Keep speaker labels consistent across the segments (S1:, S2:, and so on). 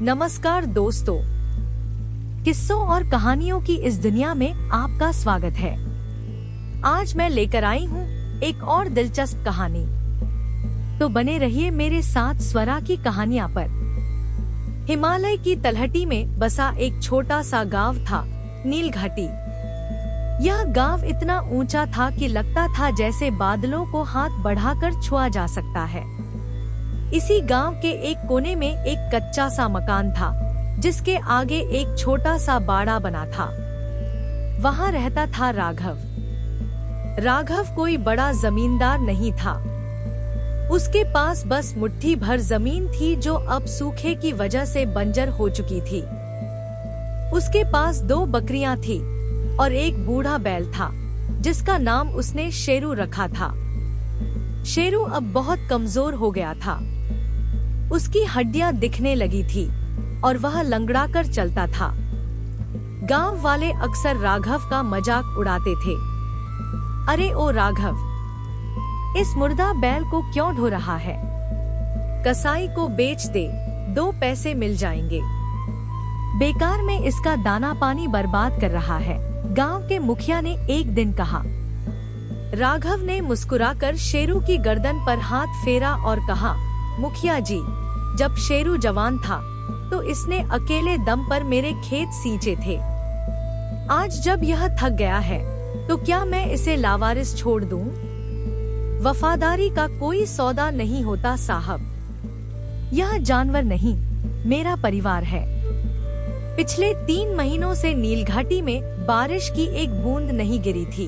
S1: नमस्कार दोस्तों, किस्सों और कहानियों की इस दुनिया में आपका स्वागत है। आज मैं लेकर आई हूँ एक और दिलचस्प कहानी। तो बने रहिए मेरे साथ स्वरा की कहानियाँ पर। हिमालय की तलहटी में बसा एक छोटा सा गांव था, नीलघाटी। यह गांव इतना ऊंचा था कि लगता था जैसे बादलों को हाथ बढ़ाकर छुआ जा सकता है। इसी गांव के एक कोने में एक कच्चा सा मकान था, जिसके आगे एक छोटा सा बाड़ा बना था। वहां रहता था राघव। राघव कोई बड़ा जमींदार नहीं था। उसके पास बस मुट्ठी भर जमीन थी, जो अब सूखे की वजह से बंजर हो चुकी थी। उसके पास 2 बकरियां थी और एक बूढ़ा बैल था, जिसका नाम उसने शेरू रखा था। शेरू अब बहुत कमजोर हो गया था। उसकी हड्डियां दिखने लगी थी और वह लंगड़ा कर चलता था। गांव वाले अक्सर राघव का मजाक उड़ाते थे। अरे ओ राघव, इस मुर्दा बैल को क्यों ढो रहा है? कसाई को बेच दे, 2 पैसे मिल जाएंगे। बेकार में इसका दाना पानी बर्बाद कर रहा है, गांव के मुखिया ने एक दिन कहा। राघव ने मुस्कुराकर शेरू की गर्दन पर हाथ फेरा और कहा, मुखिया जी, जब शेरू जवान था तो इसने अकेले दम पर मेरे खेत सींचे थे। आज जब यह थक गया है तो क्या मैं इसे लावारिस छोड़ दूं? वफादारी का कोई सौदा नहीं होता साहब। यह जानवर नहीं, मेरा परिवार है। पिछले 3 महीनों से नीलघाटी में बारिश की एक बूंद नहीं गिरी थी।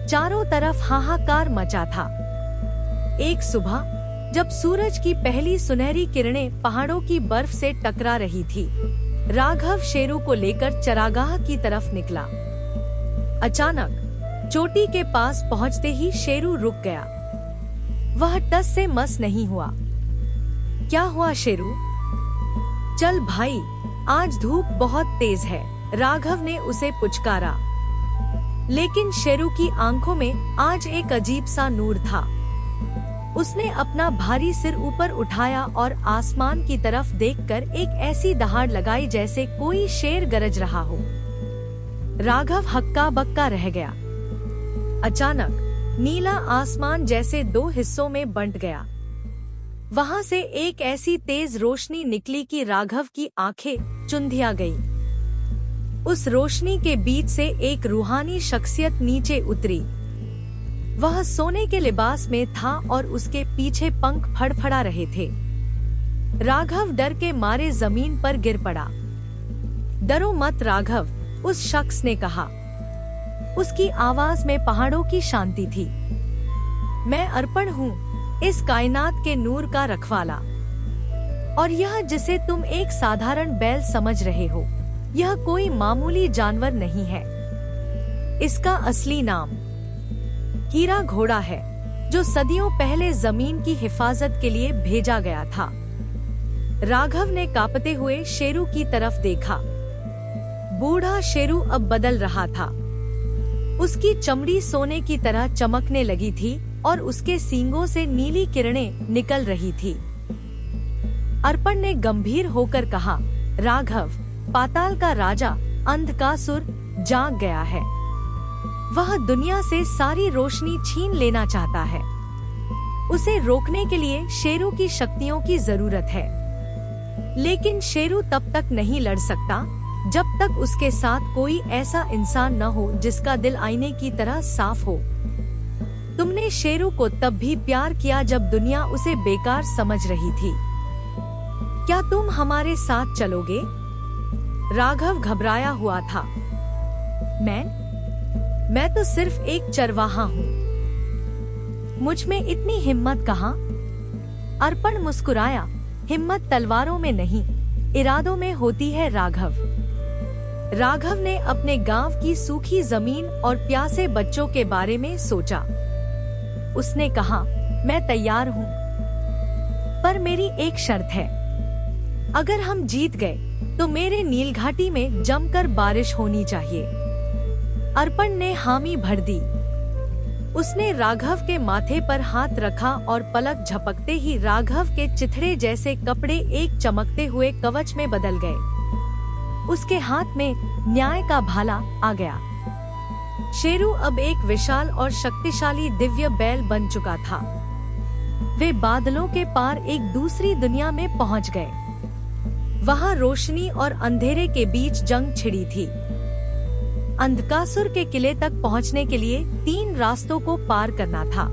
S1: चारों तरफ हाहाकार मचा था। एक सुबह जब सूरज की पहली सुनहरी किरणें पहाड़ों की बर्फ से टकरा रही थी, राघव शेरू को लेकर चरागाह की तरफ निकला। अचानक चोटी के पास पहुंचते ही शेरू रुक गया। वह टस से मस नहीं हुआ। क्या हुआ शेरू? चल भाई, आज धूप बहुत तेज है, राघव ने उसे पुचकारा। लेकिन शेरू की आंखों में आज एक अजीब सा नूर था। उसने अपना भारी सिर ऊपर उठाया और आसमान की तरफ देखकर एक ऐसी दहाड़ लगाई जैसे कोई शेर गरज रहा हो। राघव हक्का बक्का रह गया। अचानक नीला आसमान जैसे 2 हिस्सों में बंट गया। वहां से एक ऐसी तेज रोशनी निकली कि राघव की आंखें चुंधिया गईं। उस रोशनी के बीच से एक रूहानी शख्सियत नीचे उतरी। वह सोने के लिबास में था और उसके पीछे पंख फड़फड़ा रहे थे। राघव डर के मारे जमीन पर गिर पड़ा। डरो मत राघव, उस शख्स ने कहा। उसकी आवाज में पहाड़ों की शांति थी। मैं अर्पण हूँ, इस कायनात के नूर का रखवाला। और यह जिसे तुम एक साधारण बैल समझ रहे हो, यह कोई मामूली जानवर नहीं है। इसका असली नाम हीरा घोड़ा है, जो सदियों पहले जमीन की हिफाजत के लिए भेजा गया था। राघव ने कांपते हुए शेरू की तरफ देखा। बूढ़ा शेरू अब बदल रहा था। उसकी चमड़ी सोने की तरह चमकने लगी थी और उसके सींगों से नीली किरणें निकल रही थी। अर्पण ने गंभीर होकर कहा, राघव, पाताल का राजा अंधकासुर जाग गया है। वह दुनिया से सारी रोशनी छीन लेना चाहता है। उसे रोकने के लिए शेरू की शक्तियों की जरूरत है। लेकिन शेरू तब तक नहीं लड़ सकता जब तक उसके साथ कोई ऐसा इंसान न हो जिसका दिल आईने की तरह साफ हो। तुमने शेरू को तब भी प्यार किया जब दुनिया उसे बेकार समझ रही थी। क्या तुम हमारे साथ चलोगे? राघव घबराया हुआ था। मैं तो सिर्फ एक चरवाहा हूँ। मुझ में इतनी हिम्मत कहाँ? अर्पण मुस्कुराया। हिम्मत तलवारों में नहीं, इरादों में होती है राघव। राघव ने अपने गांव की सूखी जमीन और प्यासे बच्चों के बारे में सोचा। उसने कहा, मैं तैयार हूँ, पर मेरी एक शर्त है। अगर हम जीत गए तो मेरे नीलघाटी में जमकर बारिश होनी चाहिए। अर्पण ने हामी भर दी। उसने राघव के माथे पर हाथ रखा और पलक झपकते ही राघव के चिथड़े जैसे कपड़े एक चमकते हुए कवच में बदल गए। उसके हाथ में न्याय का भाला आ गया। शेरू अब एक विशाल और शक्तिशाली दिव्य बैल बन चुका था। वे बादलों के पार एक दूसरी दुनिया में पहुंच गए। वहां रोशनी और अंधेरे के बीच जंग छिड़ी थी। अंधकासुर के किले तक पहुंचने के लिए 3 रास्तों को पार करना था।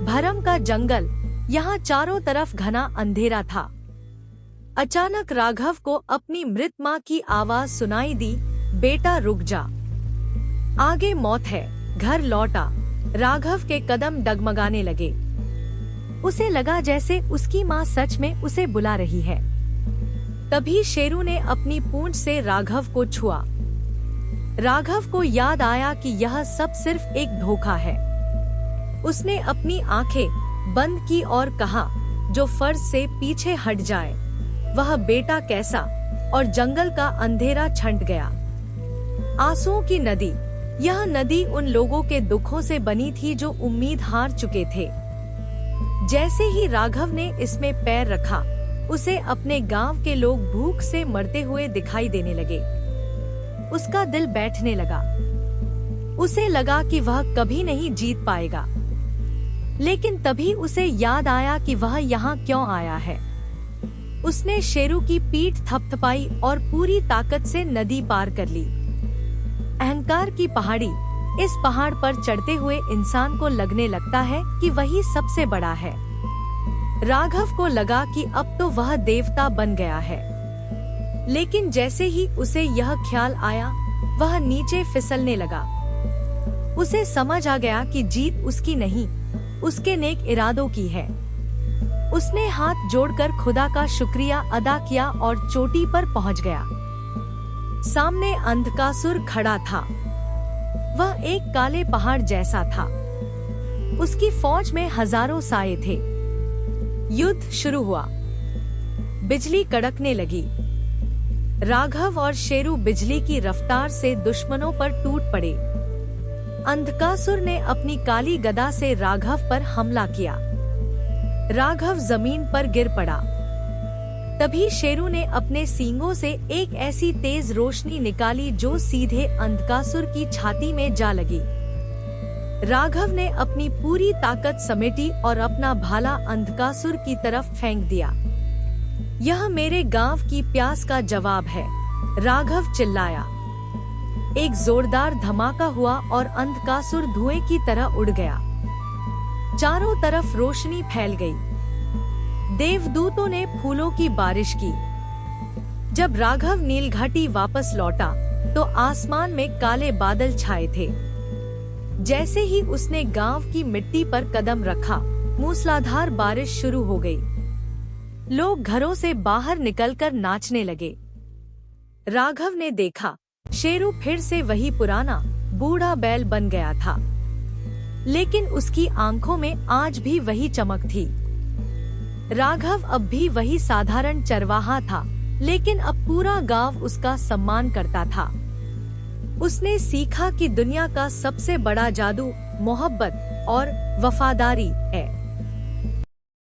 S1: भरम का जंगल, यहाँ चारों तरफ घना अंधेरा था। अचानक राघव को अपनी मृत माँ की आवाज सुनाई दी, बेटा रुक जा, आगे मौत है, घर लौटा। राघव के कदम डगमगाने लगे। उसे लगा जैसे उसकी माँ सच में उसे बुला रही है। तभी शेरू ने अपनी पूंछ से राघव को छुआ। राघव को याद आया कि यह सब सिर्फ एक धोखा है। उसने अपनी आंखें बंद की और कहा, जो फर्ज से पीछे हट जाए। वह बेटा कैसा, और जंगल का अंधेरा छंट गया। आंसुओं की नदी, यह नदी उन लोगों के दुखों से बनी थी जो उम्मीद हार चुके थे। जैसे ही राघव ने इसमें पैर रखा, उसे अपने गांव के लोग भूख से मरते हुए दिखाई देने लगे। उसका दिल बैठने लगा। उसे लगा कि वह कभी नहीं जीत पाएगा। लेकिन तभी उसे याद आया कि वह यहाँ क्यों आया है। उसने शेरू की पीठ थपथपाई और पूरी ताकत से नदी पार कर ली। अहंकार की पहाड़ी, इस पहाड़ पर चढ़ते हुए इंसान को लगने लगता है कि वही सबसे बड़ा है। राघव को लगा कि अब तो वह देवता बन गया है। लेकिन जैसे ही उसे यह ख्याल आया, वह नीचे फिसलने लगा। उसे समझ आ गया कि जीत उसकी नहीं, उसके नेक इरादों की है। उसने हाथ जोड़कर खुदा का शुक्रिया अदा किया और चोटी पर पहुंच गया। सामने अंधकासुर खड़ा था। वह एक काले पहाड़ जैसा था। उसकी फौज में हजारों साए थे। युद्ध शुरू हुआ। बिजली कड़कने लगी। राघव और शेरू बिजली की रफ्तार से दुश्मनों पर टूट पड़े। अंधकासुर ने अपनी काली गदा से राघव पर हमला किया। राघव जमीन पर गिर पड़ा। तभी शेरू ने अपने सींगों से एक ऐसी तेज रोशनी निकाली जो सीधे अंधकासुर की छाती में जा लगी। राघव ने अपनी पूरी ताकत समेटी और अपना भाला अंधकासुर की तरफ फेंक दिया। यह मेरे गांव की प्यास का जवाब है, राघव चिल्लाया। एक जोरदार धमाका हुआ और अंधकासुर धुएं की तरह उड़ गया। चारों तरफ रोशनी फैल गई। देवदूतों ने फूलों की बारिश की। जब राघव नीलघाटी वापस लौटा, तो आसमान में काले बादल छाए थे। जैसे ही उसने गांव की मिट्टी पर कदम रखा, मूसलाधार बारिश शुरू हो गई। लोग घरों से बाहर निकलकर नाचने लगे। राघव ने देखा, शेरू फिर से वही पुराना बूढ़ा बैल बन गया था। लेकिन उसकी आंखों में आज भी वही चमक थी। राघव अब भी वही साधारण चरवाहा था, लेकिन अब पूरा गांव उसका सम्मान करता था। उसने सीखा कि दुनिया का सबसे बड़ा जादू मोहब्बत और वफादारी है।